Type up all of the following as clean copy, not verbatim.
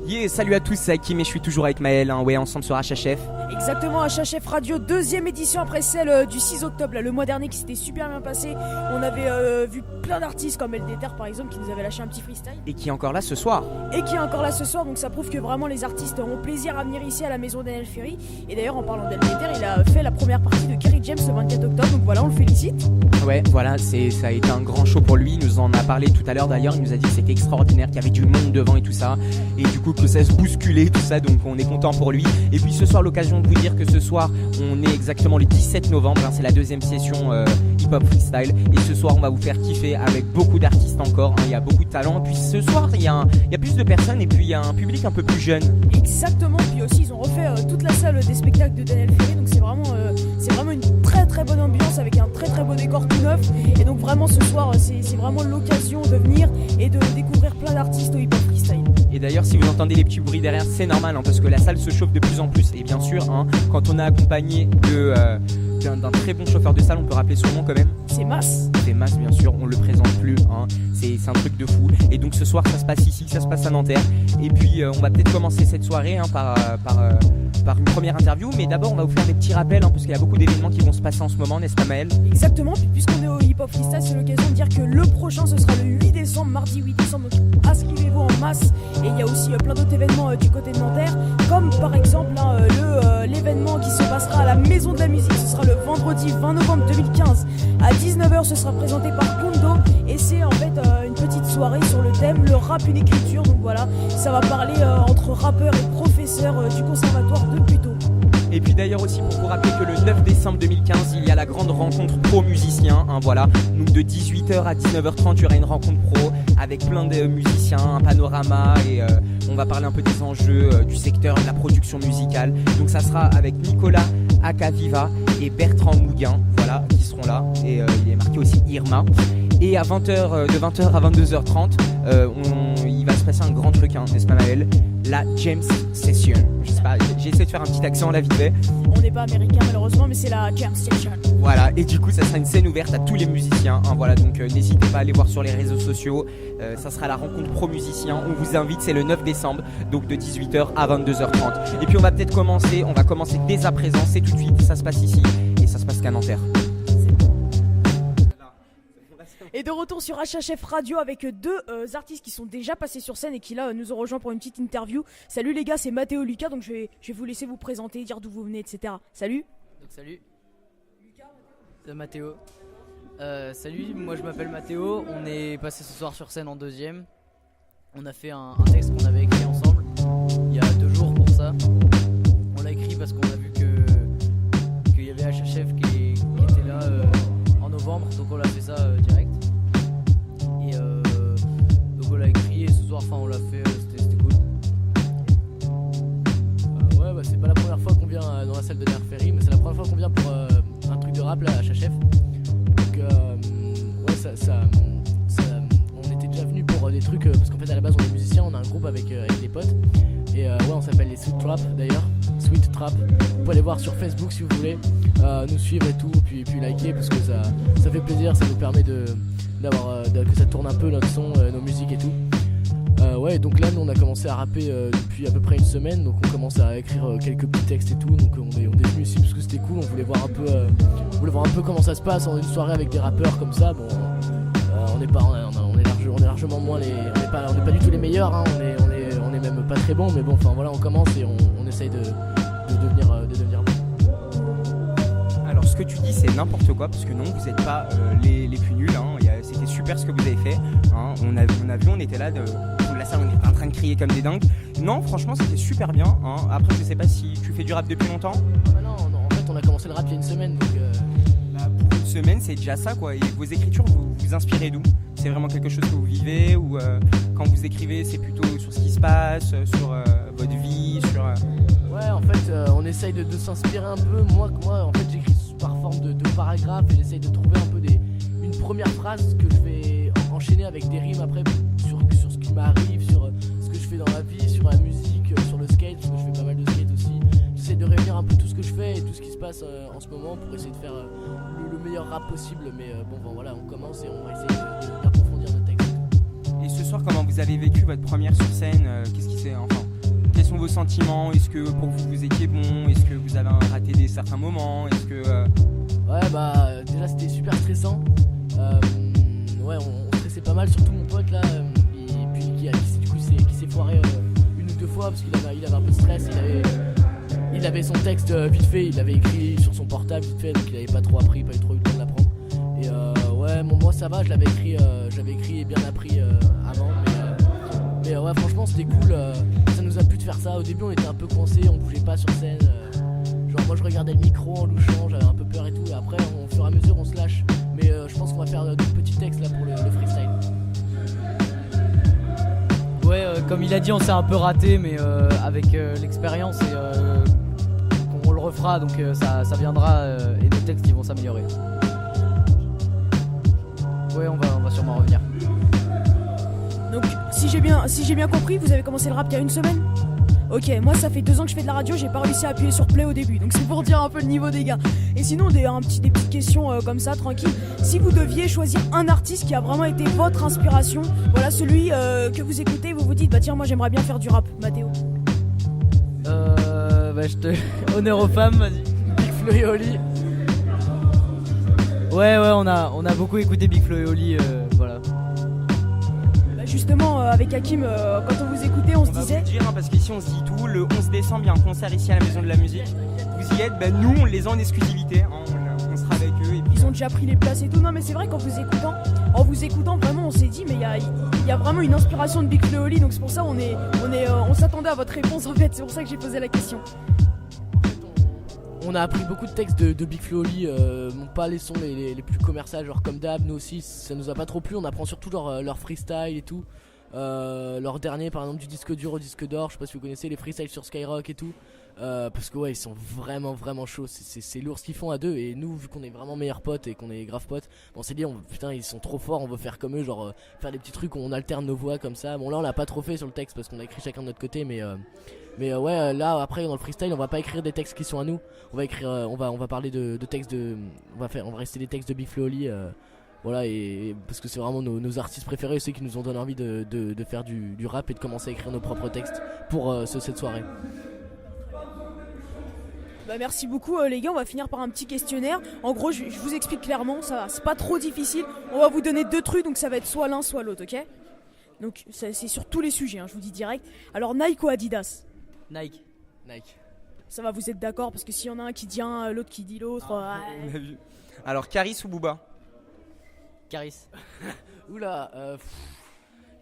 Yeah, salut à tous, c'est Hakim et je suis toujours avec Maël, ouais, ensemble sur HHF. Exactement, HHF Radio, deuxième édition après celle du 6 octobre, là, le mois dernier qui s'était super bien passé. On avait vu plein d'artistes comme LDTR par exemple qui nous avait lâché un petit freestyle. Et qui est encore là ce soir. Donc ça prouve que vraiment les artistes ont plaisir à venir ici à la maison d'Enel Ferry. Et d'ailleurs en parlant d'LDTR, il a fait la première partie de Kerry James le 24 octobre, donc voilà, on le félicite. Ouais, voilà, ça a été un grand show pour lui, il nous en a parlé tout à l'heure d'ailleurs, il nous a dit que c'était extraordinaire, qu'il y avait du monde devant et tout ça. Et du coup que ça se bousculait, tout ça, donc on est content pour lui. Et puis ce soir, l'occasion de vous dire que ce soir, on est exactement le 17 novembre, c'est la deuxième session hip-hop freestyle. Et ce soir, on va vous faire kiffer avec beaucoup d'artistes encore, il y a beaucoup de talent. Et puis ce soir, il y a plus de personnes et puis il y a un public un peu plus jeune. Exactement, puis aussi ils ont refait toute la salle des spectacles de Daniel Ferry, donc c'est vraiment une très très bonne ambiance avec un très très beau décor tout neuf. Et donc vraiment ce soir, c'est vraiment l'occasion de venir et de découvrir plein d'artistes au hip-hop freestyle. Et d'ailleurs, si vous entendez les petits bruits derrière, c'est normal parce que la salle se chauffe de plus en plus. Et bien sûr, quand on est accompagné d'un très bon chauffeur de salle, on peut rappeler son nom quand même. C'est Mas. C'est Mas, bien sûr, on le présente plus. C'est un truc de fou. Et donc ce soir, ça se passe ici, ça se passe à Nanterre. Et puis on va peut-être commencer cette soirée par une première interview. Mais d'abord, on va vous faire des petits rappels parce qu'il y a beaucoup d'événements qui vont se passer en ce moment, n'est-ce pas Maël ? Exactement, puis puisqu'on est au Hip Hop Freestyle, c'est l'occasion de dire que le prochain, ce sera le 8 décembre, mardi 8 décembre. Donc inscrivez-vous en masse. Et il y a aussi plein d'autres événements du côté de Nanterre, comme par exemple l'événement qui se passera à la Maison de la Musique. Ce sera le vendredi 20 novembre 2015 à 19h. Ce sera présenté par Kondo et c'est en fait une petite soirée sur le thème le rap, une écriture. Donc voilà, ça va parler entre rappeurs et professeurs du conservatoire de Puteaux. Et puis d'ailleurs aussi pour vous rappeler que le 9 décembre 2015 il y a la grande rencontre pro musiciens, voilà. Donc de 18h à 19h30 il y aura une rencontre pro avec plein de musiciens, un panorama et on va parler un peu des enjeux du secteur de la production musicale. Donc ça sera avec Nicolas Acaviva et Bertrand Mouguin, voilà, qui seront là. Et il est marqué aussi Irma. Et à 20h, de 20h à 22h30, il va se passer un grand truc, n'est-ce pas Maël ? La James Session. Je sais pas, j'ai essayé de faire un petit accent là vite fait. On n'est pas américain malheureusement, mais c'est la James Session. Voilà, et du coup ça sera une scène ouverte à tous les musiciens, voilà, donc n'hésitez pas à aller voir sur les réseaux sociaux. Ça sera la rencontre pro musiciens, on vous invite, c'est le 9 décembre, donc de 18h à 22h30. Et puis on va commencer dès à présent, c'est tout de suite, ça se passe ici et ça se passe qu'à Nanterre. Et de retour sur HHF Radio avec deux artistes qui sont déjà passés sur scène et qui là nous ont rejoints pour une petite interview. Salut les gars, c'est Mathéo Lucas, donc je vais vous laisser vous présenter, dire d'où vous venez, etc. Salut. Donc salut. Lucas, c'est Mathéo. Salut, moi je m'appelle Mathéo, on est passé ce soir sur scène en deuxième. On a fait un texte qu'on avait écrit ensemble il y a 2 jours pour ça. On l'a écrit parce qu'on a vu qu'il y avait HHF qui était là en novembre, donc on l'a fait ça direct. Et donc on l'a écrit et ce soir on l'a fait, c'était cool. Ouais, bah, c'est pas la première fois qu'on vient dans la salle de Daniel Ferry, mais c'est la première fois qu'on vient pour un truc de rap là à HHF. Donc ouais, ça on était déjà venus pour des trucs parce qu'en fait à la base on est musiciens, on a un groupe avec des potes et ouais, on s'appelle les Sweet Trap d'ailleurs, Sweet Trap. Vous pouvez aller voir sur Facebook si vous voulez, nous suivre et tout, puis liker parce que ça fait plaisir, ça nous permet d'avoir que ça tourne un peu notre son, nos musiques et tout. Ouais, donc là nous on a commencé à rapper depuis à peu près une semaine, donc on commence à écrire quelques petits textes et tout, donc on est venu ici parce que c'était cool, on voulait voir un peu comment ça se passe en une soirée avec des rappeurs comme ça. Bon, on est largement moins on n'est pas du tout les meilleurs, on est même pas très bons, mais bon, enfin voilà, on commence et on essaye de devenir bon. Alors ce que tu dis c'est n'importe quoi parce que non, vous n'êtes pas les plus nuls, c'était super ce que vous avez fait, on a vu, on était là la salle, on est en train de crier comme des dingues. Non, franchement c'était super bien, Après je sais pas si tu fais du rap depuis longtemps. Non, en fait on a commencé le rap il y a une semaine, donc pour une semaine c'est déjà ça quoi. Et vos écritures vous inspirez d'où ? C'est vraiment quelque chose que vous vivez ou quand vous écrivez c'est plutôt sur ce qui se passe, sur votre vie, sur... Ouais, en fait on essaye de s'inspirer un peu. Moi en fait j'écris par forme de paragraphes et j'essaye de trouver un peu une première phrase que je vais enchaîner avec des rimes après sur ce qui m'arrive, sur ce que je fais dans la vie, sur la musique, sur le skate, parce que je fais pas mal de skate aussi. J'essaie de réunir un peu tout ce que je fais et tout ce qui se passe en ce moment pour essayer de faire le meilleur rap possible. Mais bon voilà, on commence et on va essayer d'approfondir notre texte. Et ce soir, comment vous avez vécu votre première sur scène ? Qu'est-ce qui s'est... Enfin, quels sont vos sentiments? Est-ce que pour vous, vous étiez bon? Est-ce que vous avez raté certains moments? Est-ce que Ouais, bah déjà c'était super stressant. Ouais, on stressait pas mal, surtout mon pote là, et puis qui s'est foiré une ou deux fois parce qu'il avait un peu de stress. Il avait son texte vite fait, il l'avait écrit sur son portable vite fait, donc il avait pas eu trop eu le temps de l'apprendre. Et ouais, moi ça va, je l'avais écrit et bien appris avant, mais ouais, franchement c'était cool. Ça nous a plu de faire ça. Au début on était un peu coincés, on bougeait pas sur scène. Genre moi je regardais le micro en louchant, j'avais un peu peur et tout. Et après au fur et à mesure on se lâche. Mais je pense qu'on va faire d'autres petits textes là pour le freestyle. Ouais, comme il a dit, on s'est un peu raté, mais avec l'expérience on le refera, donc ça viendra et nos textes ils vont s'améliorer. Ouais, on va sûrement revenir. Donc si j'ai bien compris, vous avez commencé le rap il y a une semaine? Ok, moi ça fait 2 ans que je fais de la radio, j'ai pas réussi à appuyer sur play au début, donc c'est pour dire un peu le niveau des gars. Et sinon des petites questions comme ça, tranquille. Si vous deviez choisir un artiste qui a vraiment été votre inspiration, voilà celui que vous écoutez, vous vous dites bah tiens moi j'aimerais bien faire du rap, Mathéo. Bah honneur aux femmes, vas-y. Big Flo et Oli. Ouais, on a beaucoup écouté Big Flo et Oli, voilà. Justement, avec Hakim, quand on vous écoutait, on se disait. On va vous le dire, parce qu'ici on se dit tout. Le 11 décembre, il y a un concert ici à la Maison de la Musique. Vous y êtes, nous on les a en exclusivité. On sera avec eux. Et puis, ils ont déjà pris les places et tout. Non, mais c'est vrai qu'en vous écoutant, vraiment, on s'est dit, mais il y a vraiment une inspiration de Big Flo et Oli. Donc c'est pour ça on s'attendait à votre réponse en fait. C'est pour ça que j'ai posé la question. On a appris beaucoup de textes de Big Flo et Oli, pas les sons les plus commerciaux, genre comme d'hab, nous aussi ça nous a pas trop plu, on apprend surtout leur freestyle et tout. Leur dernier par exemple du disque dur au disque d'or, je sais pas si vous connaissez les freestyles sur Skyrock et tout. Parce que ouais ils sont vraiment chauds, c'est lourd ce qu'ils font à deux. Et nous vu qu'on est vraiment meilleurs potes et qu'on est grave potes, on s'est dit putain ils sont trop forts, on veut faire comme eux, genre faire des petits trucs où on alterne nos voix comme ça. Bon là on l'a pas trop fait sur le texte parce qu'on a écrit chacun de notre côté, mais ouais là après dans le freestyle on va pas écrire des textes qui sont à nous, on va écrire on va parler de textes on va rester des textes de Big Flo et Oli, voilà, et parce que c'est vraiment nos artistes préférés, ceux qui nous ont donné envie de faire du rap et de commencer à écrire nos propres textes pour cette soirée. Bah merci beaucoup les gars, on va finir par un petit questionnaire. En gros je vous explique clairement, ça c'est pas trop difficile. On va vous donner 2 trucs, donc ça va être soit l'un soit l'autre, ok? Donc c'est sur tous les sujets, je vous dis direct. Alors Nike ou Adidas? Nike. Ça va, vous êtes d'accord? Parce que s'il y en a un qui dit un, l'autre qui dit l'autre. on a vu. Alors Caris ou Booba? Caris. Oula,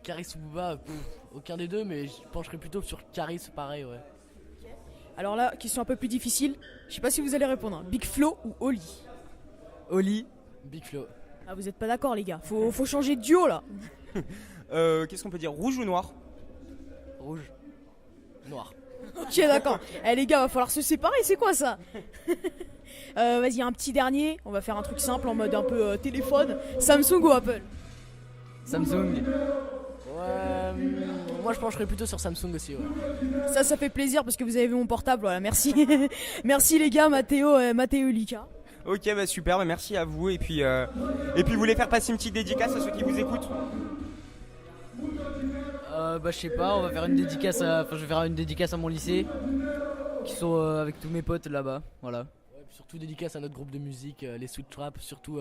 Caris ou Booba, aucun des deux, mais je pencherais plutôt sur Caris, pareil, ouais. Alors là, question un peu plus difficile. Je sais pas si vous allez répondre. Big Flo ou Oli? Oli. Big Flo. Ah, vous êtes pas d'accord, les gars. Faut changer de duo là. Qu'est-ce qu'on peut dire? Rouge ou noir? Rouge. Noir. Ok, d'accord. Les gars, va falloir se séparer, c'est quoi ça? Vas-y, un petit dernier. On va faire un truc simple en mode un peu téléphone. Samsung ou Apple? Samsung. Ouais, moi je pencherais plutôt sur Samsung aussi, ouais. Ça fait plaisir parce que vous avez vu mon portable, voilà, merci. Merci les gars, Mathéo et Lika. Ok, super, merci à vous. Et puis vous voulez faire passer une petite dédicace à ceux qui vous écoutent? Je sais pas, on va faire une dédicace je vais faire une dédicace à mon lycée, qui sont avec tous mes potes là-bas, voilà. Ouais, surtout dédicace à notre groupe de musique, les Sweet Trap, surtout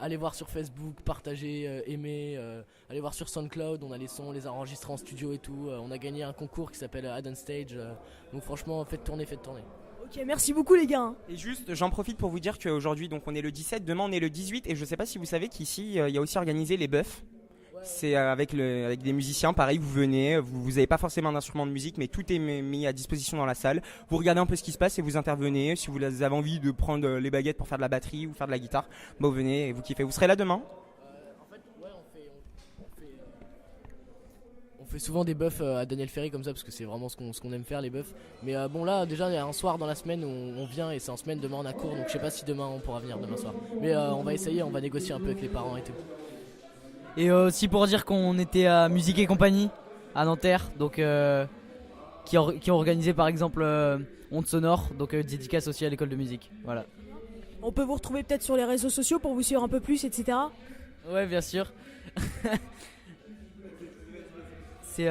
allez voir sur Facebook, partagez, aimez, allez voir sur SoundCloud, on a les sons, on les a enregistrés en studio et tout, on a gagné un concours qui s'appelle Add on Stage, donc franchement faites tourner. Ok, merci beaucoup les gars. Et juste, j'en profite pour vous dire qu'aujourd'hui, donc on est le 17, demain on est le 18, et je sais pas si vous savez qu'ici il y a aussi organisé les Buffs. C'est avec des musiciens, pareil, vous venez, vous avez pas forcément un instrument de musique, mais tout est mis à disposition dans la salle. Vous regardez un peu ce qui se passe et vous intervenez. Si vous avez envie de prendre les baguettes pour faire de la batterie ou faire de la guitare, vous venez et vous kiffez. Vous serez là demain? En fait, ouais, on fait souvent des buffs à Daniel Ferry comme ça, parce que c'est vraiment ce qu'on aime faire, les buffs. Mais bon là, déjà il y a un soir dans la semaine où on vient, et c'est en semaine, demain on a cours, donc je sais pas si demain on pourra venir demain soir. Mais on va essayer, on va négocier un peu avec les parents et tout. Et aussi pour dire qu'on était à Musique et Compagnie à Nanterre, donc qui ont organisé par exemple Onde Sonore, donc dédicace aussi à l'école de musique. Voilà. On peut vous retrouver peut-être sur les réseaux sociaux pour vous suivre un peu plus, etc. Ouais, bien sûr. C'est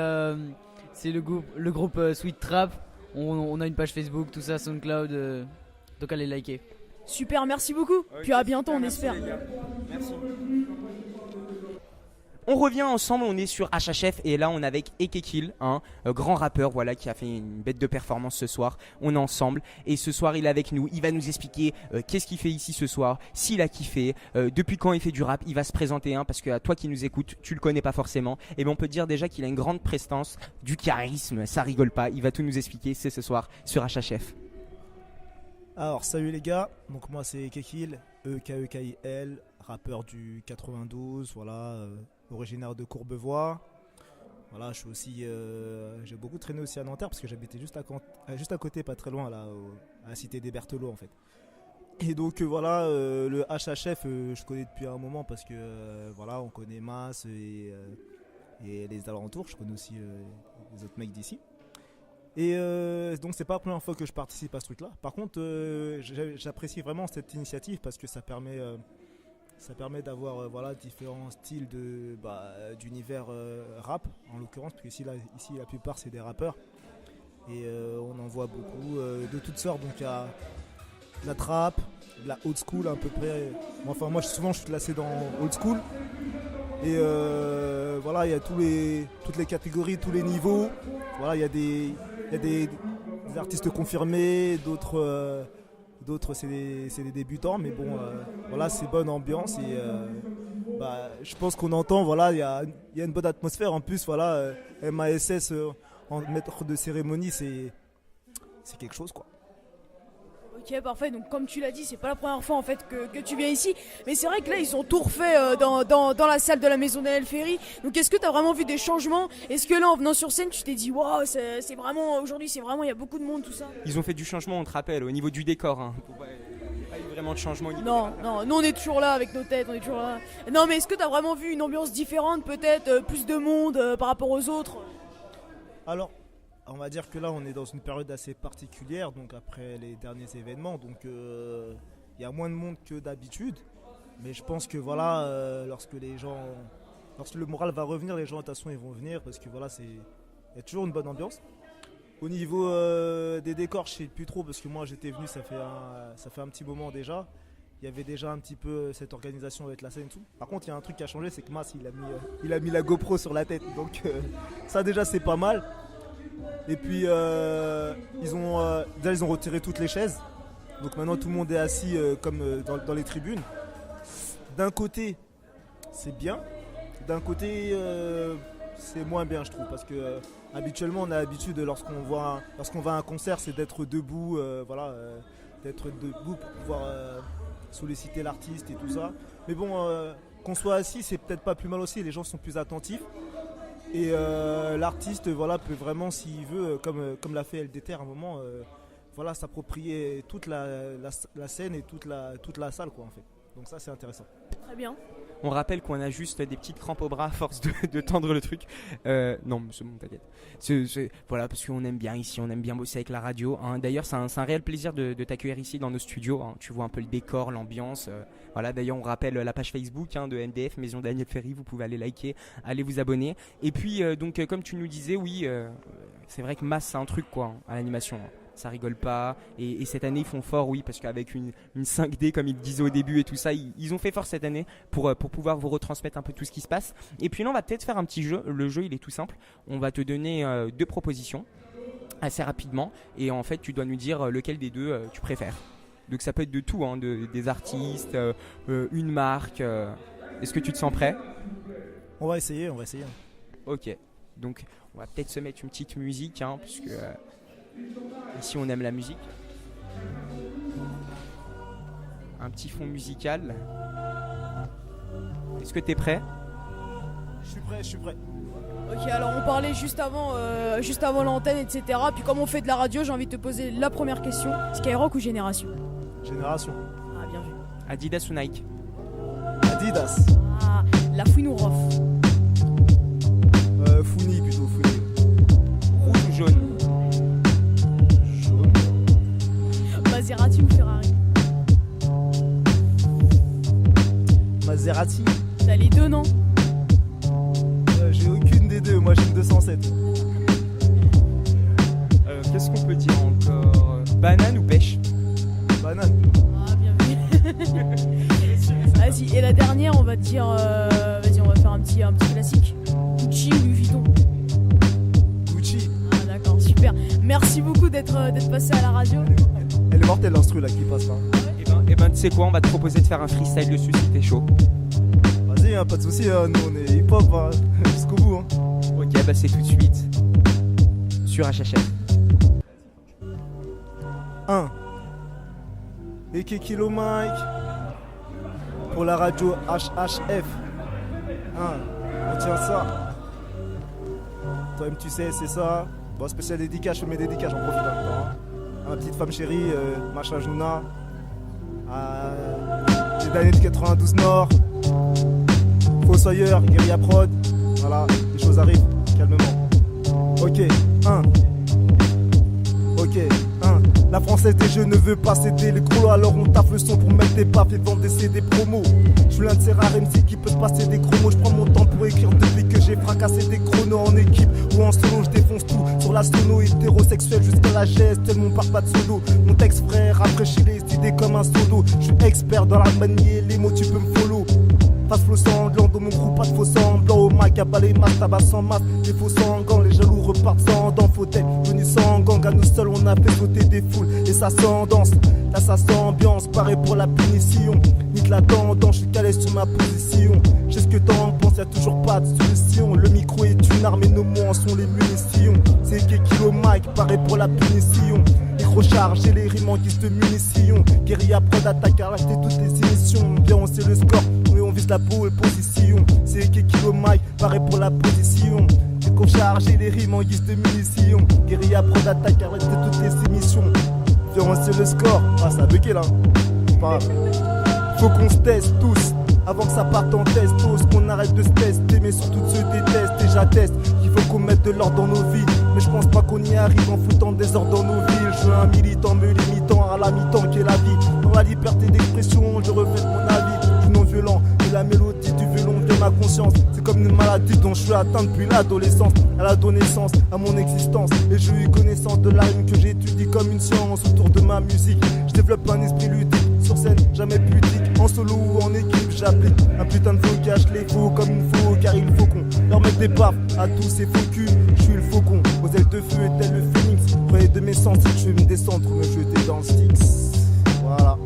c'est le groupe Sweet Trap. On a une page Facebook, tout ça, SoundCloud. Donc allez liker. Super, merci beaucoup. Puis à bientôt, on espère. Merci. On revient ensemble, on est sur HHF et là on est avec Ekekil, un grand rappeur voilà, qui a fait une bête de performance ce soir. On est ensemble et ce soir il est avec nous, il va nous expliquer qu'est-ce qu'il fait ici ce soir, s'il a kiffé, depuis quand il fait du rap, il va se présenter parce que à toi qui nous écoutes, tu le connais pas forcément. Et bien on peut te dire déjà qu'il a une grande prestance, du charisme, ça rigole pas, il va tout nous expliquer, c'est ce soir sur HHF. Alors salut les gars, donc moi c'est Ekekil, E-K-E-K-I-L, rappeur du 92, voilà, originaire de Courbevoie. Voilà, je suis aussi, j'ai beaucoup traîné aussi à Nanterre parce que j'habitais juste à côté, pas très loin, là, à la cité des Berthelot en fait. Et donc voilà, le HHF, je connais depuis un moment parce que voilà, on connaît Mas et les alentours, je connais aussi les autres mecs d'ici. Et donc c'est pas la première fois que je participe à ce truc là. Par contre j'apprécie vraiment cette initiative parce que ça permet d'avoir voilà, différents styles d'univers rap en l'occurrence, parce que ici la plupart c'est des rappeurs et on en voit beaucoup de toutes sortes. Donc il y a de la trap, de la old school à peu près. Enfin moi souvent je suis classé dans old school. Et voilà, il y a toutes les catégories, tous les niveaux. Voilà, il y a des artistes confirmés, d'autres c'est des débutants, mais bon, voilà, c'est bonne ambiance et je pense qu'on entend, voilà, il y a une bonne atmosphère. En plus, voilà, MASS en maître de cérémonie, c'est quelque chose, quoi. Ok, parfait. Donc comme tu l'as dit, c'est pas la première fois en fait que tu viens ici, mais c'est vrai que là ils ont tout refait dans la salle de la maison d'El Ferry. Donc est-ce que tu as vraiment vu des changements? Est-ce que là en venant sur scène tu t'es dit waouh, c'est vraiment aujourd'hui, c'est vraiment, il y a beaucoup de monde, tout ça? Ils ont fait du changement, on te rappelle, au niveau du décor. Il n'y a pas eu vraiment de changement au niveau Non, nous on est toujours là avec nos têtes, on est toujours là. Non, mais est-ce que tu as vraiment vu une ambiance différente, peut-être plus de monde par rapport aux autres? Alors, on va dire que là on est dans une période assez particulière, donc après les derniers événements, donc il y a moins de monde que d'habitude, mais je pense que voilà, lorsque le moral va revenir, les gens de toute façon ils vont venir parce que voilà, il y a toujours une bonne ambiance. Au niveau des décors, je sais plus trop parce que moi j'étais venu, ça fait un petit moment déjà. Il y avait déjà un petit peu cette organisation avec la scène et tout. Par contre, il y a un truc qui a changé, c'est que Mas il a mis la GoPro sur la tête, donc ça déjà c'est pas mal. Et puis ils ont retiré toutes les chaises. Donc maintenant tout le monde est assis comme dans les tribunes. D'un côté c'est bien, d'un côté c'est moins bien je trouve. Parce que habituellement on a l'habitude lorsqu'on va à un concert, c'est d'être debout, d'être debout pour pouvoir solliciter l'artiste et tout ça. Mais bon, qu'on soit assis c'est peut-être pas plus mal aussi, les gens sont plus attentifs. Et l'artiste voilà, peut vraiment, s'il veut, comme l'a fait LDT à un moment, voilà, s'approprier toute la scène et toute la salle, quoi, en fait. Donc ça c'est intéressant. Très bien. On rappelle qu'on a juste des petites crampes au bras à force de tendre le truc. Non, c'est bon, t'inquiète. Voilà, parce qu'on aime bien ici, on aime bien bosser avec la radio. D'ailleurs, c'est un réel plaisir de t'accueillir ici dans nos studios. Tu vois un peu le décor, l'ambiance. Voilà, d'ailleurs, on rappelle la page Facebook de MDF, Maison Daniel Ferry. Vous pouvez aller liker, aller vous abonner. Et puis, donc, comme tu nous disais, oui, c'est vrai que Mas, c'est un truc, quoi, à l'animation. Ça rigole pas, et cette année ils font fort, oui, parce qu'avec une 5D comme ils disaient au début et tout ça, ils ont fait fort cette année pour pouvoir vous retransmettre un peu tout ce qui se passe. Et puis là on va peut-être faire un petit jeu. Le jeu il est tout simple, on va te donner 2 propositions assez rapidement et en fait tu dois nous dire lequel des deux tu préfères. Donc ça peut être de tout, des artistes, une marque. Est-ce que tu te sens prêt? On va essayer. Ok, donc on va peut-être se mettre une petite musique puisque ici on aime la musique. Un petit fond musical. Est-ce que t'es prêt? Je suis prêt. Ok, alors on parlait juste avant l'antenne, etc. Puis comme on fait de la radio, j'ai envie de te poser la première question. Skyrock ou Génération? Génération. Ah, bien vu. Adidas ou Nike? Adidas. Ah, la fouine ou Rof? Founi plutôt, Founi. Rouge ou jaune? Maserati ou Ferrari? Maserati. T'as les deux, non? J'ai aucune des deux, moi j'ai une 207. Qu'est-ce qu'on peut dire encore? Banane ou pêche? Banane. Ah, bien vu. Vas-y, et la dernière, on va te dire. Vas-y, on va faire un petit classique. Gucci ou Louis Vuitton? Gucci. Ah, d'accord, super. Merci beaucoup d'être passé à la radio. Elle est mortelle l'instru là qui passe là. Eh ben, tu sais quoi, on va te proposer de faire un freestyle dessus si t'es chaud. Vas-y, hein, pas de soucis, hein, nous on est hip-hop hein, jusqu'au bout. Hein. Ok, bah c'est tout de suite sur HHF. 1. Et Kilo Mike pour la radio HHF. 1. On tient ça. Toi-même tu sais, c'est ça. Bon, spécial dédicace, je fais mes dédicaces, j'en profite en même temps. Hein. Ma petite femme chérie, Macha Juna. Les années du 92 Nord. Fossoyeur, Guérilla Prod. Voilà, les choses arrivent calmement. Ok, 1. Ok, 1. La française des jeux ne veut pas céder les gros lots, alors on taffe le son pour mettre des baffes et vendre des CD promos. Je suis l'un de ces rares MC qui peut se passer des chromos. Je prends mon temps pour écrire depuis que j'ai fracassé des chronos en équipe ou en solo. Je défonce tout sur la sono hétérosexuelle jusqu'à la geste, tellement on part pas de solo. Mon texte frère rafraîchit les idées comme un solo. Je suis expert dans la manier, les mots tu peux me follow. Pas de flow sanglant dans mon groupe, pas de faux semblants. Au mic, à bas les masques, tabac sans masque. Les faux sanglants, les jaloux repartent sans dents. Fauteuil, venus sans gang, à nous seuls on a fait sauter des foules. Et ça s'endance, là ça s'ambiance. Pareil pour la punition, nique la tendance, je suis calé sur ma position. Je sais ce que t'en penses, y'a toujours pas de solution. Le micro est une arme et nos mots en sont les munitions. C'est Kilo Mike, pareil pour la punition. Micro chargé, les rimes en guise de munitions. Guérilla Prod attaque à racheter toutes les émissions. Bien on sait le score, et on vise la pole position. C'est Kilo Mike, pareil pour la position. Micro chargé, les rimes en guise de munitions. Guérilla Prod attaque à racheter toutes les émissions. Bien on sait le score, ah ça a bugué là. C'est pas grave. Faut qu'on se teste tous. Avant que ça parte en testos, qu'on arrête de se tester, mais surtout de se détester. Et j'atteste qu'il faut qu'on mette de l'ordre dans nos vies. Mais je pense pas qu'on y arrive en foutant des ordres dans nos villes. Je veux un militant me limitant à la mi-temps qu'est la vie. Dans la liberté d'expression, je reflète mon avis. Je suis non violent, et la mélodie du violon vient ma conscience. C'est comme une maladie dont je suis atteint depuis l'adolescence. Elle a donné sens à mon existence. Et j'ai eu connaissance de la rime que j'étudie comme une science autour de ma musique. Je développe un esprit ludique, sur scène jamais pudique. En solo ou en équipe, j'applique un putain de faux cache les faux comme il faut. Car il faut qu'on leur mette des baffes à tous ces faux culs. Je suis le faucon, aux ailes de feu et tel le phénix. Prenez de mes sens, je vais me descendre ou me jeter dans le Styx. Voilà.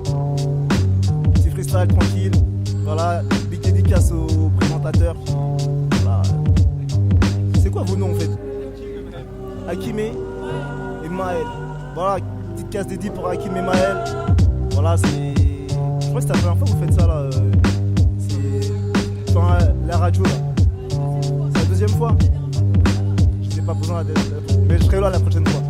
Petit freestyle tranquille. Voilà, big dédicace au présentateur. Voilà. C'est quoi vos noms en fait? Hakim et Maël. Voilà, petite case dédiée pour Hakim et Maël. Voilà, c'est. Je crois que c'est la première fois que vous faites ça là. C'est. Enfin, la radio là. C'est la deuxième fois. Je n'ai pas besoin d'être. Mais je serai là la prochaine fois.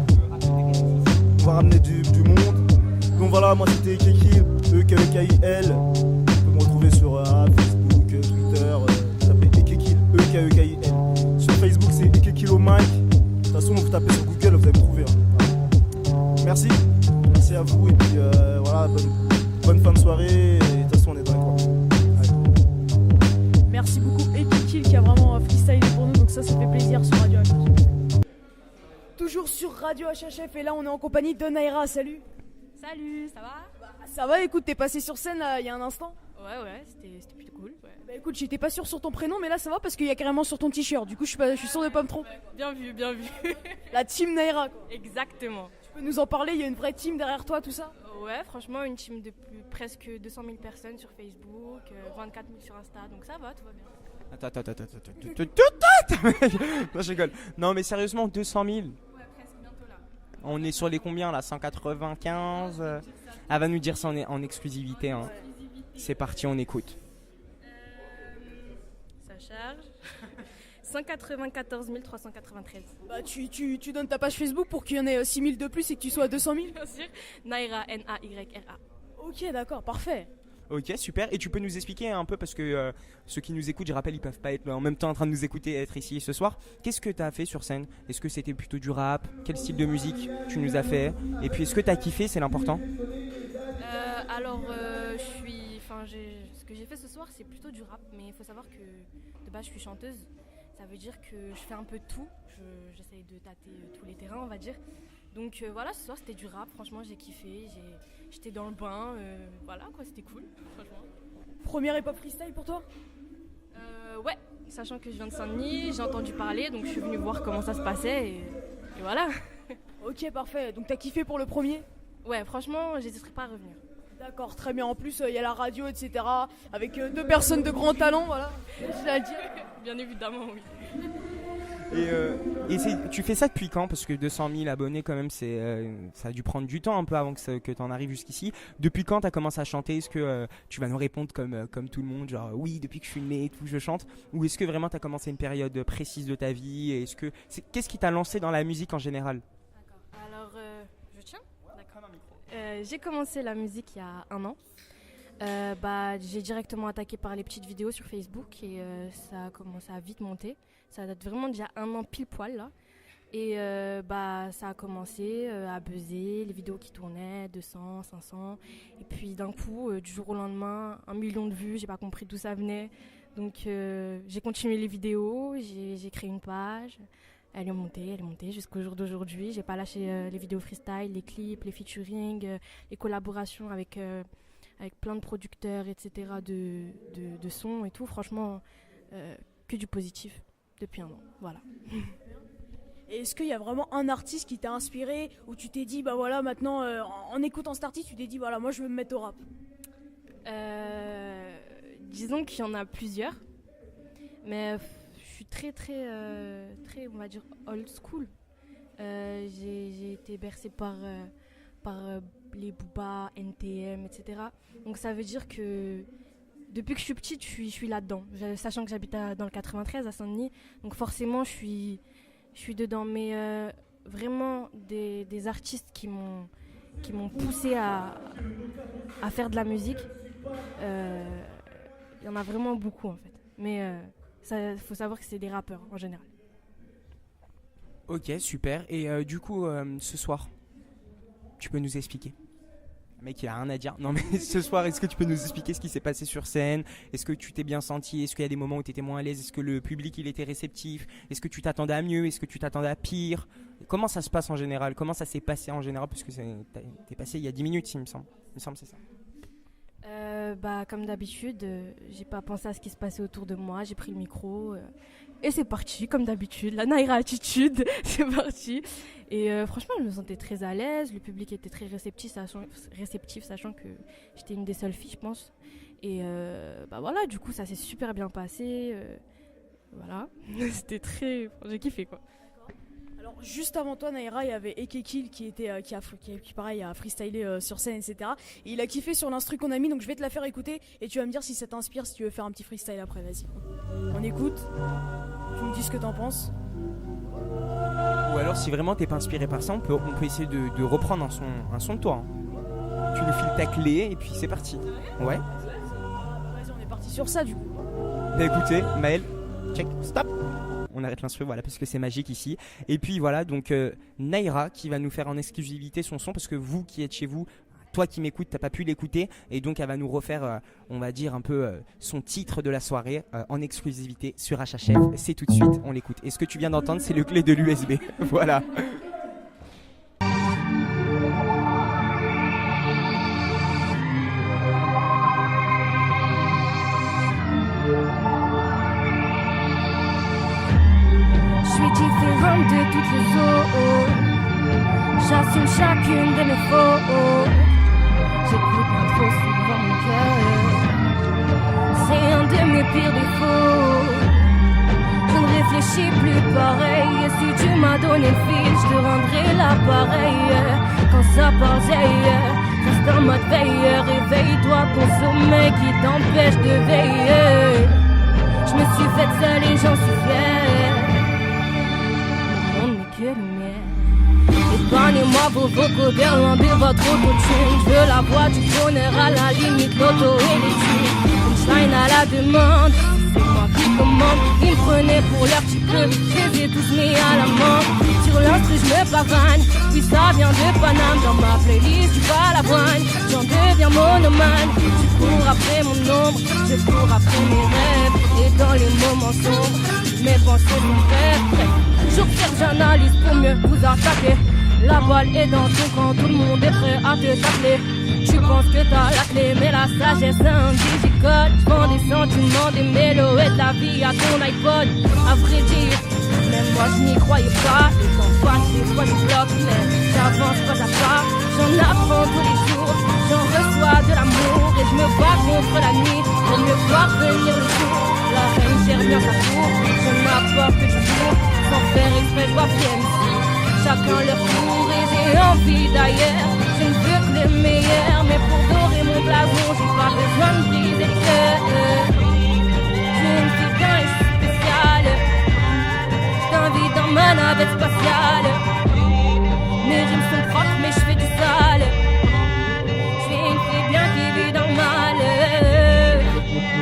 On va ramener du monde. Donc voilà, moi c'était Kekil, EKEKIL. Vous pouvez me retrouver sur Facebook, Twitter. Tapez Ekekil, EKEKIL. Sur Facebook c'est Ekekilo Mike. De toute façon, vous tapez sur Google, vous allez me trouver. Hein. Voilà. Merci. Merci à vous et puis voilà, bonne fin de soirée. Et de toute façon, on est dans les coins. Merci beaucoup Epikil qui a vraiment freestylé pour nous, donc ça fait plaisir sur Radio HHF. Toujours sur Radio HHF et là on est en compagnie de Naira, salut. Salut, ça va? Ça va, écoute, t'es passé sur scène il y a un instant. Ouais, c'était plutôt cool. Ouais. Bah écoute, j'étais pas sûr sur ton prénom, mais là ça va parce qu'il y a carrément sur ton t-shirt, du coup je suis sûr de pas me tromper. Bien vu. La team Naira quoi. Exactement. Tu peux nous en parler, il y a une vraie team derrière toi, tout ça? Ouais, franchement, une team de presque 200 000 personnes sur Facebook, 24 000 sur Insta, donc ça va, tout va bien. Attends. Non, je rigole. Non, mais sérieusement, 200 000. Ouais, presque bientôt là. On est sur les combien là? 195 Elle va nous dire ça en exclusivité. Hein. C'est parti, on écoute. Ça charge. 194 393. Bah tu donnes ta page Facebook pour qu'il y en ait 6000 de plus et que tu sois à 200 000? Bien sûr. Naira, N-A-Y-R-A. Ok, d'accord, parfait. Ok, super. Et tu peux nous expliquer un peu, parce que ceux qui nous écoutent, je rappelle, ils peuvent pas être en même temps en train de nous écouter et être ici ce soir. Qu'est-ce que tu as fait sur scène? Est-ce que c'était plutôt du rap? Quel style de musique tu nous as fait? Et puis est-ce que tu as kiffé? C'est l'important. Alors, ce que j'ai fait ce soir, c'est plutôt du rap, mais il faut savoir que de base, je suis chanteuse. Ça veut dire que je fais un peu de tout. J'essaye de tâter tous les terrains, on va dire. Donc voilà, ce soir c'était du rap, franchement j'ai kiffé, j'étais dans le bain, voilà quoi, c'était cool, franchement. Premier hip-hop freestyle pour toi? Ouais, sachant que je viens de Saint-Denis, j'ai entendu parler, donc je suis venue voir comment ça se passait et voilà. Ok, parfait. Donc t'as kiffé pour le premier? Ouais, franchement, j'hésiterai pas à revenir. D'accord, très bien. En plus, il y a la radio, etc. Avec 2 personnes de grand talent, voilà. J'ai à le dire. Bien évidemment, oui. Et tu fais ça depuis quand? Parce que 200 000 abonnés quand même, ça a dû prendre du temps un peu avant que tu en arrives jusqu'ici. Depuis quand tu as commencé à chanter? Est-ce que tu vas nous répondre comme tout le monde, genre oui, depuis que je suis né et tout, je chante? Ou est-ce que vraiment tu as commencé une période précise de ta vie? Qu'est-ce qui t'a lancé dans la musique en général? D'accord. Alors, je tiens? D'accord. J'ai commencé la musique il y a 1 an. J'ai directement attaqué par les petites vidéos sur Facebook et ça a commencé à vite monter. Ça date vraiment d'il y a 1 an pile poil là. Et ça a commencé à buzzer, les vidéos qui tournaient, 200, 500. Et puis d'un coup, du jour au lendemain, 1 million de vues, j'ai pas compris d'où ça venait. Donc j'ai continué les vidéos, j'ai créé une page. Elle est montée jusqu'au jour d'aujourd'hui. J'ai pas lâché les vidéos freestyle, les clips, les featuring, les collaborations avec plein de producteurs, etc. de sons et tout. Franchement, que du positif depuis 1 an. Voilà. Et est-ce qu'il y a vraiment un artiste qui t'a inspiré, où tu t'es dit, bah voilà, maintenant, en écoutant cet artiste, tu t'es dit, voilà, moi je veux me mettre au rap? Disons qu'il y en a plusieurs. Mais je suis très, on va dire, old school. J'ai été bercée par les Booba, NTM, etc. Donc ça veut dire que depuis que je suis petite, je suis là-dedans. Sachant que j'habite dans le 93 à Saint-Denis, donc forcément je suis dedans. Mais vraiment des artistes qui m'ont poussée à faire de la musique. Il y en a vraiment beaucoup en fait. Mais faut savoir que c'est des rappeurs en général. Ok, super. Et du coup, ce soir, tu peux nous expliquer? Le mec, il a rien à dire. Non, mais ce soir, est-ce que tu peux nous expliquer ce qui s'est passé sur scène? Est-ce que tu t'es bien senti? Est-ce qu'il y a des moments où tu étais moins à l'aise? Est-ce que le public, il était réceptif? Est-ce que tu t'attendais à mieux? Est-ce que tu t'attendais à pire? Comment ça se passe en général? Comment ça s'est passé en général? Parce que t'es passé il y a 10 minutes, il me semble. Il me semble, c'est ça. Comme d'habitude, j'ai pas pensé à ce qui se passait autour de moi. J'ai pris le micro et c'est parti, comme d'habitude. La Naira attitude, c'est parti. Et franchement, je me sentais très à l'aise. Le public était très réceptif, sachant que j'étais une des seules filles, je pense. Et voilà, du coup, ça s'est super bien passé. Voilà, c'était très... J'ai kiffé, quoi. Alors, juste avant toi, Naira, il y avait Ekekil qui pareil, a freestylé sur scène, etc. Et il a kiffé sur l'instru qu'on a mis, donc je vais te la faire écouter et tu vas me dire si ça t'inspire, si tu veux faire un petit freestyle après, vas-y. On écoute, tu me dis ce que t'en penses. Ou alors, si vraiment t'es pas inspiré par ça, on peut essayer de reprendre un son de toi. Hein. Tu nous files ta clé et puis c'est parti. Ouais. Vas-y, on est parti sur ça du coup. Bah écoutez, Maël, check, stop. On arrête l'instru, voilà, parce que c'est magique ici. Et puis voilà, donc Naira qui va nous faire en exclusivité son son, parce que vous qui êtes chez vous, toi qui m'écoutes, t'as pas pu l'écouter, et donc elle va nous refaire, on va dire un peu son titre de la soirée en exclusivité sur HHF. C'est tout de suite, on l'écoute. Et ce que tu viens d'entendre, c'est le clé de l'USB. Voilà. Je suis différente de toutes les autres. J'assume chacune de mes fautes. J'écoute bien trop souvent mon cœur. C'est un de mes pires défauts. Je ne réfléchis plus pareil. Et si tu m'as donné le fil, je te rendrai l'appareil. Quand ça parzeille, reste en mode veille. Réveille-toi pour sommeil qui t'empêche de veiller. Je me suis faite seule et j'en suis fière. Que le mien. Épargnez-moi vos vocaux bien loin de votre autotune. Je veux la voix du bonheur à la limite l'auto-électrique. Punchline à la demande, c'est moi qui commande. Ils me prenaient pour leur petit peu, je les ai tous mis à l'amende. Sur l'instru je me pavane, oui ça vient de Paname. Dans ma playlist du balavoine, j'en deviens monomane. Je cours après mon ombre, je cours après mes rêves. Et dans les moments sombres, mes pensées sont vraies. J'observe, j'analyse pour mieux vous attaquer. La balle est dans ton camp, tout le monde est prêt à te tacler. Tu penses que t'as la clé, mais la sagesse c'est un digicode. J'vends des sentiments, des mélos et de la vie à ton iPod. À vrai dire, même moi je n'y croyais pas. Le temps passe, des fois je bloque, mais j'avance pas à pas. J'en apprends tous les jours, j'en reçois de l'amour. Et je me bats contre la nuit pour mieux voir venir le jour. La reine gère bien sa cour, je n'apporte du jour. Sans faire exprès, je vois PMC. Chacun leur tour et j'ai envie d'ailleurs. Je ne veux que le meilleur, mais pour dorer mon blason, j'ai pas besoin de briser le cœur. J'ai une fille bien et spéciale. Je t'invite dans ma navette spatiale. Mes rimes sont propres, mais je fais du sale. Je suis une fille bien qui vit dans le mal.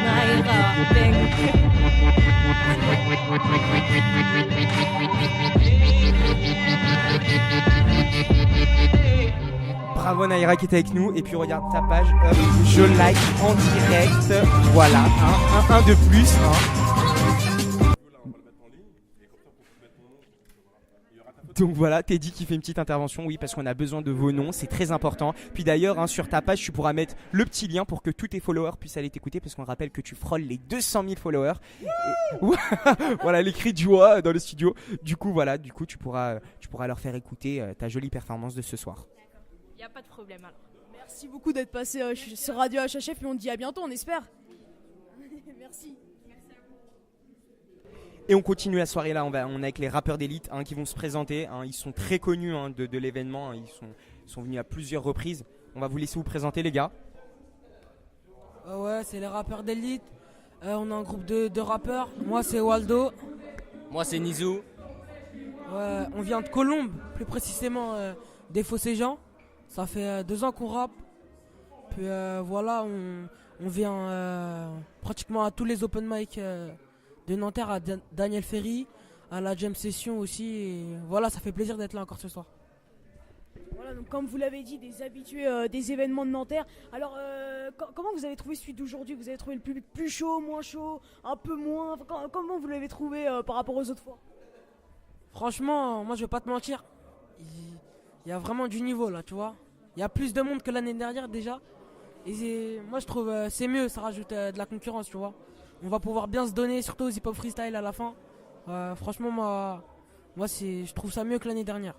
Naira, bang. Bravo Naira qui était avec nous. Et puis regarde ta page, hop, je like en direct. Voilà, un de plus. Donc voilà, Teddy qui fait une petite intervention, oui, parce qu'on a besoin de vos noms, c'est très important. Puis d'ailleurs, sur ta page, tu pourras mettre le petit lien pour que tous tes followers puissent aller t'écouter, parce qu'on rappelle que tu frôles les 200 000 followers. Voilà, les cris de joie dans le studio. Du coup, voilà, tu pourras leur faire écouter ta jolie performance de ce soir. Il n'y a pas de problème alors. Merci beaucoup d'être passé sur Radio HHF et on te dit à bientôt, on espère. Merci. Et on continue la soirée là, on est avec les rappeurs d'élite qui vont se présenter. Ils sont très connus de l'événement, ils sont venus à plusieurs reprises. On va vous laisser vous présenter les gars. Ouais, c'est les rappeurs d'élite. On a un groupe de rappeurs. Moi c'est Waldo. Moi c'est Nizou. Ouais, on vient de Colombes, plus précisément des Fossés-Jean. Ça fait 2 ans qu'on rappe. Puis voilà, on vient pratiquement à tous les open mic de Nanterre, à Daniel Ferry, à la Jam Session aussi. Et voilà, ça fait plaisir d'être là encore ce soir. Voilà, donc comme vous l'avez dit, des habitués des événements de Nanterre. Alors, comment vous avez trouvé celui d'aujourd'hui? Vous avez trouvé le public plus chaud, moins chaud, un peu moins? Comment vous l'avez trouvé par rapport aux autres fois? Franchement, moi je vais pas te mentir, il y a vraiment du niveau là, tu vois. Il y a plus de monde que l'année dernière déjà. Et moi je trouve c'est mieux, ça rajoute de la concurrence, tu vois. On va pouvoir bien se donner, surtout aux hip-hop freestyle à la fin. Franchement, moi je trouve ça mieux que l'année dernière.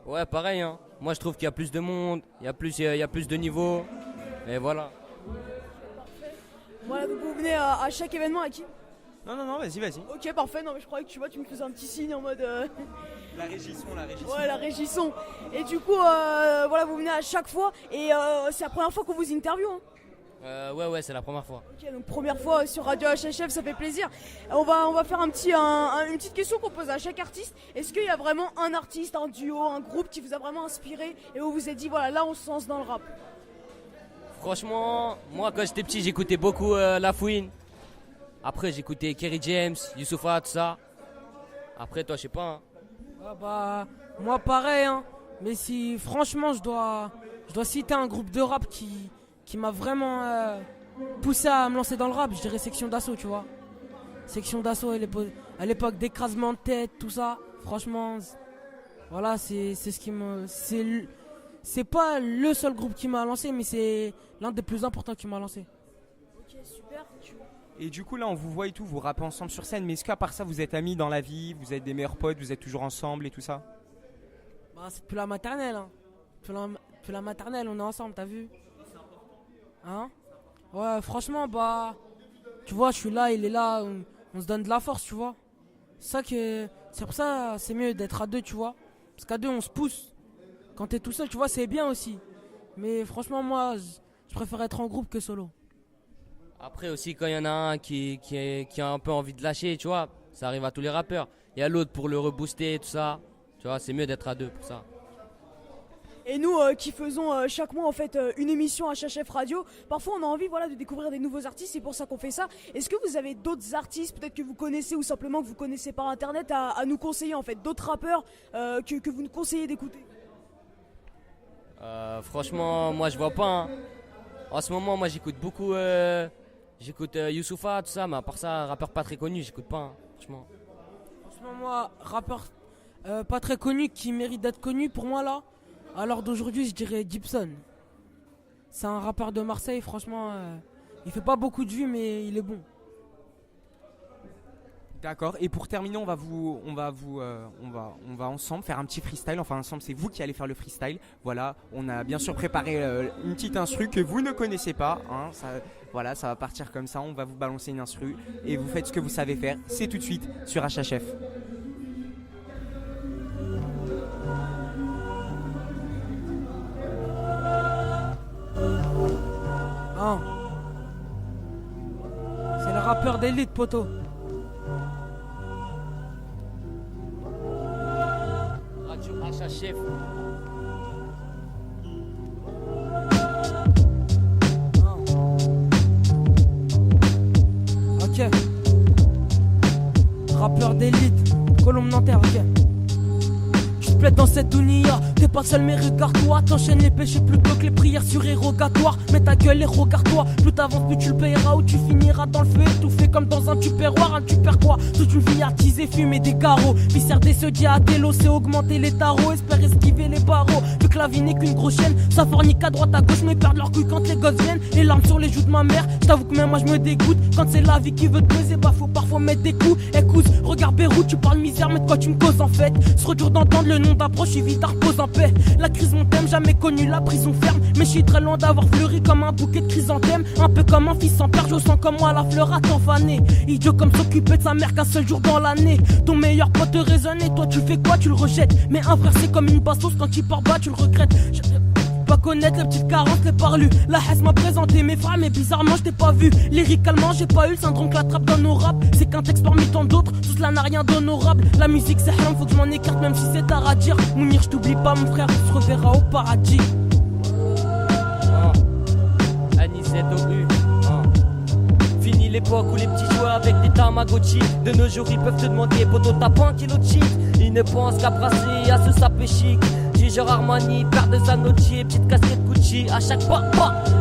Ouais, pareil, hein. Moi je trouve qu'il y a plus de monde, il y a plus de niveau. Et voilà. Voilà, donc vous venez à chaque événement à qui? Non, vas-y. Ok, parfait. Non, mais je croyais que tu me faisais un petit signe en mode. La régisson. Ouais, la régisson. Et du coup, voilà, vous venez à chaque fois. Et c'est la première fois qu'on vous interviewe. Hein. Ouais, c'est la première fois. Ok, donc première fois sur Radio HHF, ça fait plaisir. On va faire une petite question qu'on pose à chaque artiste. Est-ce qu'il y a vraiment un artiste, un duo, un groupe qui vous a vraiment inspiré et où vous vous êtes dit, voilà, là on se lance dans le rap? Franchement, moi quand j'étais petit, j'écoutais beaucoup La Fouine. Après, j'écoutais Kerry James, Youssoupha, tout ça. Après, toi, je sais pas. Hein. Moi pareil, hein. Mais si franchement je dois citer un groupe de rap qui m'a vraiment poussé à me lancer dans le rap, je dirais Section d'Assaut, tu vois. Section d'Assaut à l'époque d'écrasement de tête, tout ça. Franchement, voilà, c'est ce qui me... C'est pas le seul groupe qui m'a lancé, mais c'est l'un des plus importants qui m'a lancé. Ok, super. Et du coup là on vous voit et tout, vous rappez ensemble sur scène. Mais est-ce qu'à part ça vous êtes amis dans la vie? Vous êtes des meilleurs potes? Vous êtes toujours ensemble et tout ça? C'est depuis la maternelle, hein. Depuis la maternelle on est ensemble, t'as vu? Hein? Ouais, franchement, tu vois, je suis là, il est là, on se donne de la force, tu vois. C'est pour ça, c'est mieux d'être à deux, tu vois. Parce qu'à deux, on se pousse. Quand t'es tout seul, tu vois, c'est bien aussi. Mais franchement, moi, je préfère être en groupe que solo. Après aussi, quand il y en a un qui a un peu envie de lâcher, tu vois, ça arrive à tous les rappeurs. Il y a l'autre pour le rebooster, tout ça. Tu vois, c'est mieux d'être à deux pour ça. Et nous qui faisons chaque mois en fait une émission à HHF Radio, parfois on a envie de découvrir des nouveaux artistes, c'est pour ça qu'on fait ça. Est-ce que vous avez d'autres artistes peut-être que vous connaissez ou simplement que vous connaissez par internet à nous conseiller en fait, d'autres rappeurs que vous nous conseillez d'écouter? Franchement, moi je vois pas. Hein. En ce moment, moi j'écoute beaucoup. J'écoute Youssoupha, tout ça, mais à part ça, rappeur pas très connu, j'écoute pas. Hein, franchement. Franchement, moi, rappeur pas très connu, qui mérite d'être connu pour moi là. Alors d'aujourd'hui, je dirais Gibson. C'est un rappeur de Marseille, franchement, il fait pas beaucoup de vues, mais il est bon. D'accord. Et pour terminer, on va ensemble faire un petit freestyle. Enfin, ensemble, c'est vous qui allez faire le freestyle. Voilà. On a bien sûr préparé une petite instru que vous ne connaissez pas. Hein. Voilà, ça va partir comme ça. On va vous balancer une instru et vous faites ce que vous savez faire. C'est tout de suite sur HHF. Ah. C'est le rappeur d'élite, poto. Radio HHF. Ok. Rappeur d'élite, Colombe Nanterre, ok. Tu te plais dans cette dunia, t'es pas seul mais regarde-toi. T'enchaînes les péchés plutôt que les prières surérogatoires. Mets ta gueule et regarde-toi, plus t'avances plus tu le payeras. Ou tu finiras dans le feu étouffé comme dans un tupperware. Un tupper quoi, toute une vie artisée, fumer des carreaux. Viscère des se dit à télo, c'est augmenter les tarots. Espère esquiver les barreaux, vu que la vie n'est qu'une grosse chaîne. Ça fornique à droite à gauche mais perdent leur cul quand les gosses viennent. Les larmes sur les joues de ma mère, j't'avoue que même moi je me dégoûte. Quand c'est la vie qui veut te peser, bah faut parfois mettre des coups. Écoute, regarde Beyrouth, tu parles misère mais de quoi tu me causes en fait. Ce dur d'entendre le nom d'approche, je vite repose en paix. La crise mon thème, jamais connu la prison ferme. Mais je suis très loin d'avoir fleuri comme un bouquet de chrysanthèmes. Un peu comme un fils sans père, je sens comme moi la fleur à t'en faner. Idiot comme s'occuper de sa mère qu'un seul jour dans l'année. Ton meilleur pote te raisonne et toi tu fais quoi, tu le rejettes. Mais un frère c'est comme une bastos, quand il part bas tu le regrettes. Pas connaître les petites carences, les parlus. La Hesse m'a présenté mes frères, mais bizarrement je t'ai pas vu. Lyricalement, j'ai pas eu le syndrome que la trappe dans nos raps. C'est qu'un texte parmi tant d'autres, tout cela n'a rien d'honorable. La musique c'est haram, faut que je m'en écarte, même si c'est tard à dire. Mounir, je t'oublie pas, mon frère, on se reverra au paradis. Anisette.OU. Fini l'époque où les petits jouaient avec des Tamagotchi. De nos jours, ils peuvent te demander, poto, t'as pas un kilo de shit. Ils ne pensent qu'à brasser, à se saper chic. Genre Armani, paire de Zanotti, petite casquette Gucci. À chaque pas,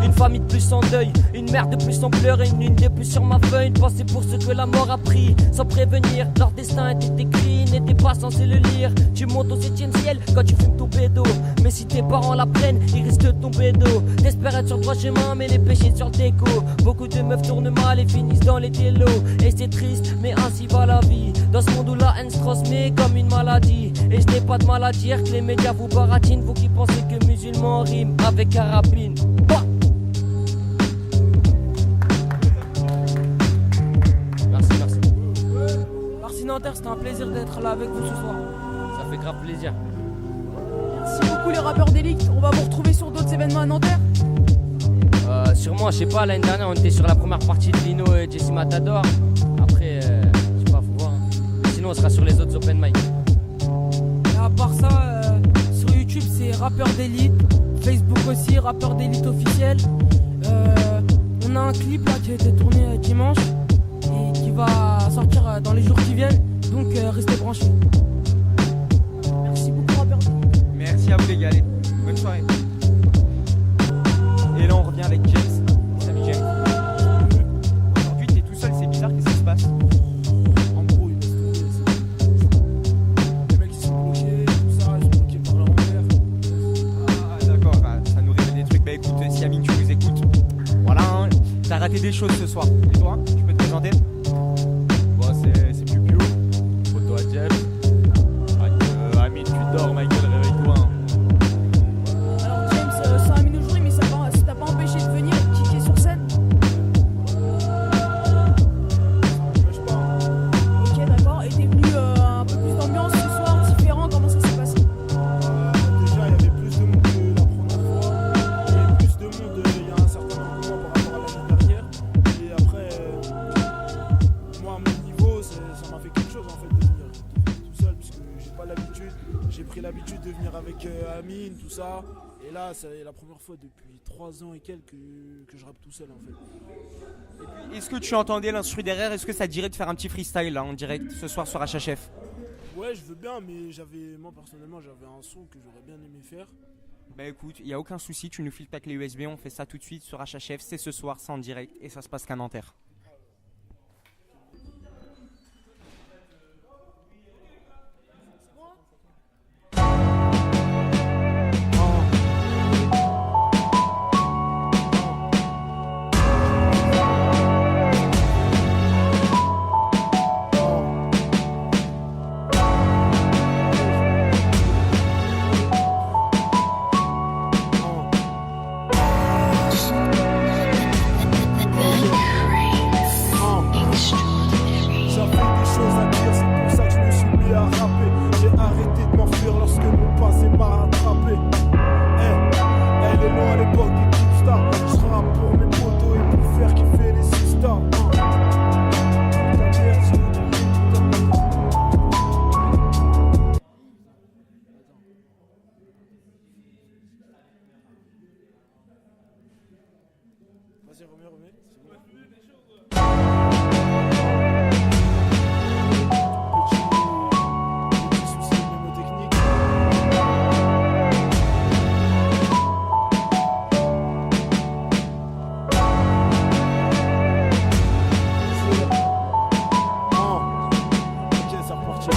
une famille de plus en deuil, une mère de plus en pleurs et une lune de plus sur ma feuille. Une pensée pour ce que la mort a pris, sans prévenir. Leur destin était écrit, n'était pas censé le lire. Tu montes au 7ème ciel quand tu fumes ton bédo. Mais si tes parents la prennent, ils risquent de tomber d'eau. T'espères être sur le droit chemin, mais les péchés sur le déco. Beaucoup de meufs tournent mal et finissent dans les télos. Et c'est triste, mais ainsi va la vie. Dans ce monde où la haine se transmet comme une maladie. Et je n'ai pas de mal à dire que les médias vous baratine, vous qui pensez que musulman rime avec carabine. Bah merci. Merci Nanterre, c'était un plaisir d'être là avec vous ce soir. Ça fait grave plaisir. Merci beaucoup les rappeurs d'élite. On va vous retrouver sur d'autres événements à Nanterre. Sûrement, je sais pas, l'année dernière on était sur la première partie de Lino et Jesse Matador. Après, je sais pas, faut voir. Mais sinon on sera sur les autres open mic. Et à part ça, YouTube c'est rappeur d'élite, Facebook aussi rappeur d'élite officiel. On a un clip là qui a été tourné dimanche et qui va sortir dans les jours qui viennent, donc restez branchés. Merci beaucoup rappeur d'élite. Merci à vous les gars, allez, bonne soirée. Et là on revient avec James. Salut James. Aujourd'hui t'es tout seul, c'est bizarre, qu'est-ce qui se passe? Écoute, si Amine tu nous écoutes, voilà, hein, t'as raté des choses ce soir. Et toi, tu peux te présenter? Bon, c'est Piu, photo à Jeff. Amine, tu dors, Michael, réveille-toi. Hein. Alors James, c'est Amine aujourd'hui, mais ça t'a pas empêché de venir et de kicker sur scène? Je sais pas. Ok, d'accord. Et t'es venu un peu plus d'ambiance ce soir, différent, comment ça s'est passé? Déjà, il y avait plus de monde que la première fois. Il y a un certain engouement par rapport à l'année dernière. Et après, moi à mon niveau, ça m'a fait quelque chose en fait de venir tout seul, parce que j'ai pas l'habitude. J'ai pris l'habitude de venir avec Amine, tout ça. Et là, c'est la première fois depuis 3 ans et quelques que je rappe tout seul en fait. Et puis, est-ce que tu entendais l'instru derrière? Est-ce que ça te dirait de faire un petit freestyle là en direct ce soir sur HHF? Ouais, je veux bien, mais moi personnellement, j'avais un son que j'aurais bien aimé faire. Bah écoute, il y a aucun souci, tu nous files ta clé USB, on fait ça tout de suite sur HHF, c'est ce soir, c'est en direct et ça se passe qu'à Nanterre. Vas-y, remets. Petit souci mnémotechnique. Ok, c'est reparti.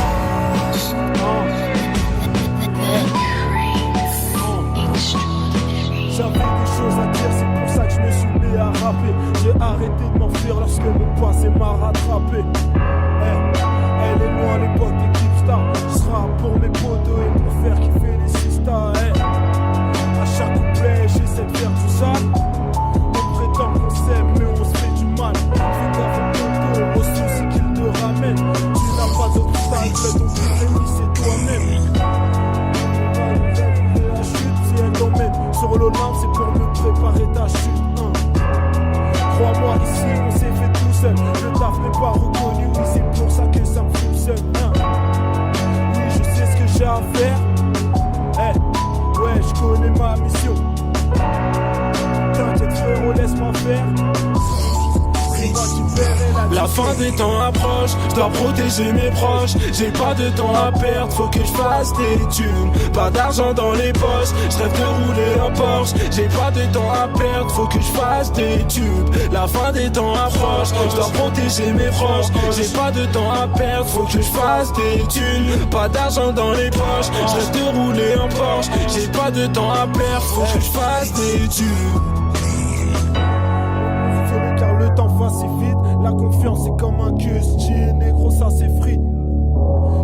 J'avais des choses à dire, c'est pour ça que je me suis mis à rapper. J'ai arrêté de m'enfuir lorsque mon passé m'a rattrapé. Elle est loin l'époque des Keepstars. Je serai pour mes potos et pour faire kiffer les sistas. À chaque couplet j'essaie de faire du sale. On prétend qu'on s'aime mais on se fait du mal. Fais gaffe au poteau, aux soucis qu'il te ramène. Tu n'as pas d'autre salle, fais ton ennemi, c'est toi-même. La chute si elle t'emmène sur le limbe, c'est pour me préparer ta chute. Crois-moi, ici on s'est fait tout seul. Le taf n'est pas reconnu, oui c'est pour ça que ça me fout le seul. Oui je sais ce que j'ai à faire. Ouais je connais ma mission. T'inquiète frérot, laisse-moi faire. La fin des temps approche, je dois protéger mes proches. J'ai pas de temps à perdre, faut que je fasse des thunes. Pas d'argent dans les poches, je rêve de rouler en Porsche. J'ai pas de temps à perdre, faut que je fasse des tubes. La fin des temps approche, je dois protéger mes proches. J'ai pas de temps à perdre, faut que je fasse des thunes. Pas d'argent dans les poches, je rêve de rouler en Porsche. J'ai pas de temps à perdre, faut que je fasse des tubes. Car le temps va si vite, la confiance est comme un QSG, négro ça c'est free.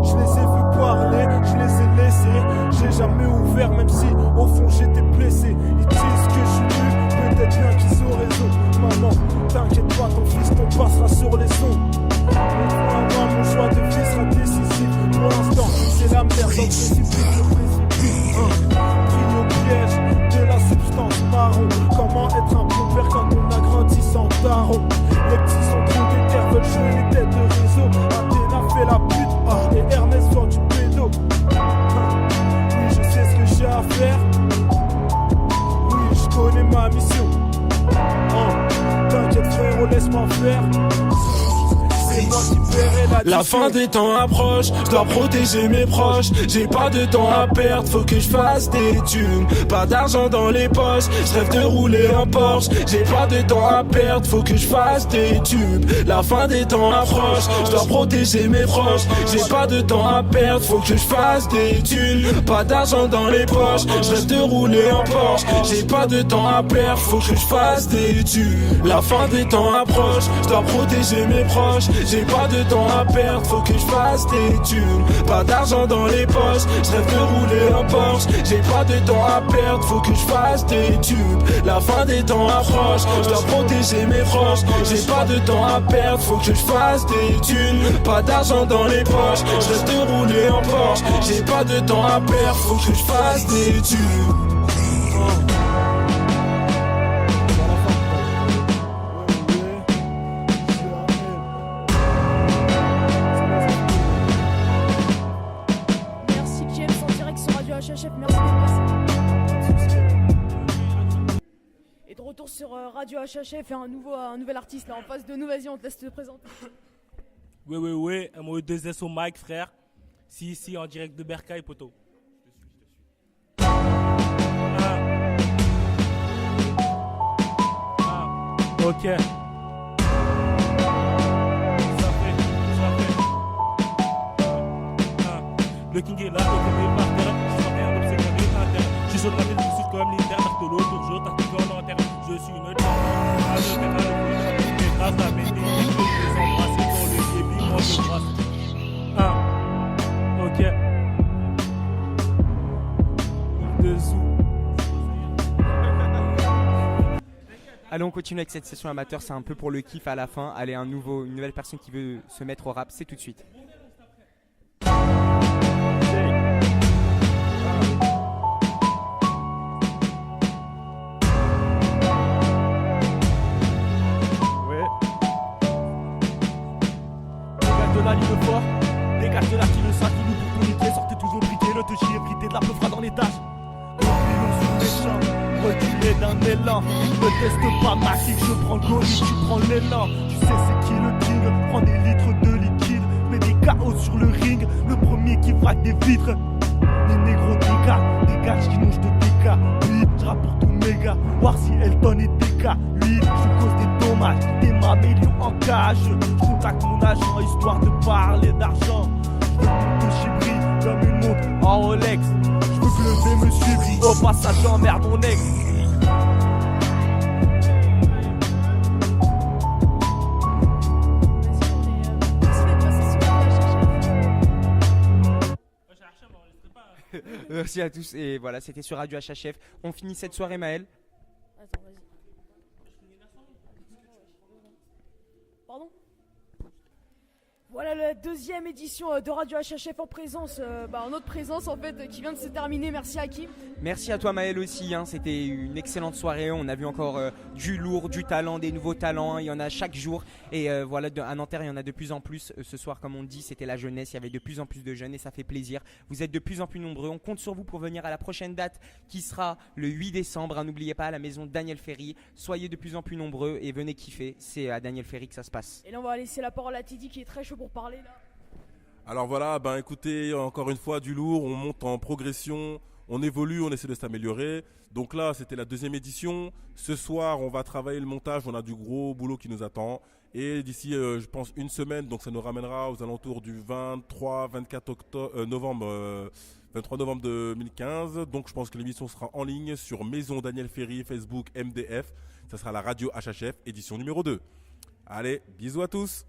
Je les ai vus parler, je les ai laissés, j'ai jamais ouvert même si au fond j'étais blessé. Ils disent que je suis nul, peut-être bien qu'ils ont raison. Maman, t'inquiète pas, ton fils t'en passera sur les sons. Mon choix de vie sera décisif. Pour l'instant, c'est la merde, donc précipite le précipice. Pris au piège de la substance marron. Comment être un bon père quand on a grandi sans daron? Les petits sont trop déter, veulent jouer les têtes de réseau. Athéna fait la pute, et Hermès vend du pédo. Oui, je sais ce que j'ai à faire. Oui, je connais ma mission. T'inquiète frérot, laisse-moi faire. La fin des temps approche, je dois protéger mes proches. J'ai pas de temps à perdre, faut que je fasse des thunes. Pas d'argent dans les poches, je rêve de rouler en Porsche. J'ai pas de temps à perdre, faut que je fasse des tubes. La fin des temps approche, je dois protéger mes proches. J'ai pas de temps à perdre, faut que je fasse des thunes. Pas d'argent dans les poches, je rêve de rouler en Porsche. J'ai pas de temps à perdre, faut que je fasse des tubes. La fin des temps approche, je dois protéger mes proches. J'ai pas de temps à perdre, faut que je fasse des thunes. Pas d'argent dans les poches, je rêve de rouler en Porsche. J'ai pas de temps à perdre, faut que je fasse des tubes. La fin des temps approche, je dois protéger mes proches. J'ai pas de temps à perdre, faut que je fasse des thunes. Pas d'argent dans les poches, je rêve de rouler en Porsche. J'ai pas de temps à perdre, faut que je fasse des tubes. Sur Radio HHF et un nouvel artiste là en face de nous. Vas-y, on te laisse te présenter. Ouais, MOE2S au mic, frère. Si, en direct de Bercail, poteau. Ok. Ça fait. Le king est là, côté mes partenaires. Je sens rien d'obséqué interne. Je suis sur le rappel, je suis comme l'Inter, Nartolo, toujours, t'as tout en terre. Je suis une tendance, mes phrases à péter, je les embrasse dans le débit, moi je brasse. Ok. Dessous. Allez, on continue avec cette session amateur, c'est un peu pour le kiff à la fin. Allez, une nouvelle personne qui veut se mettre au rap, c'est tout de suite. La ligne fort, dégage de la file, ça qui nous pour tout niquer, sortez toujours briqués, le touchy est frité, de la peufra dans les tâches. Comme les loups sur les champs, reculer d'un élan. Ne teste pas ma kick, je prends le colis, tu prends l'élan. Tu sais c'est qui le king, prends des litres de liquide, mets des KO sur le ring, le premier qui frappe des vitres. Les négros des gars qui nongent de DK. Oui, je rapporte tout méga, voir si Elton et DK. Oui, je cause des dommages, des millions en cage. Je contacte mon agent histoire de parler d'argent. Je veux que je brille comme une montre en Rolex. Je veux que le V me suive, au passage j'emmerde mon ex. Merci à tous et voilà, c'était sur Radio HHF. On finit cette soirée, Maël. Attends, vas-y. Pardon? Voilà la deuxième édition de Radio HHF en présence, en notre présence en fait, qui vient de se terminer. Merci Hakim. Merci à toi Maël aussi, c'était une excellente soirée, on a vu encore du lourd, du talent, des nouveaux talents, il y en a chaque jour et voilà, à Nanterre il y en a de plus en plus. Ce soir comme on dit c'était la jeunesse, il y avait de plus en plus de jeunes et ça fait plaisir. Vous êtes de plus en plus nombreux, on compte sur vous pour venir à la prochaine date qui sera le 8 décembre, n'oubliez pas à la maison Daniel Ferry, soyez de plus en plus nombreux et venez kiffer, c'est à Daniel Ferry que ça se passe. Et là on va laisser la parole à Teddy qui est très chaud pour parler là. Alors voilà, écoutez, encore une fois du lourd, on monte en progression, on évolue, on essaie de s'améliorer. Donc là, c'était la deuxième édition. Ce soir, on va travailler le montage, on a du gros boulot qui nous attend. Et d'ici, je pense, une semaine, donc ça nous ramènera aux alentours du 23-24 novembre 2015. Donc je pense que l'émission sera en ligne sur Maison Daniel Ferry, Facebook, MDF. Ça sera la radio HHF, édition numéro 2. Allez, bisous à tous.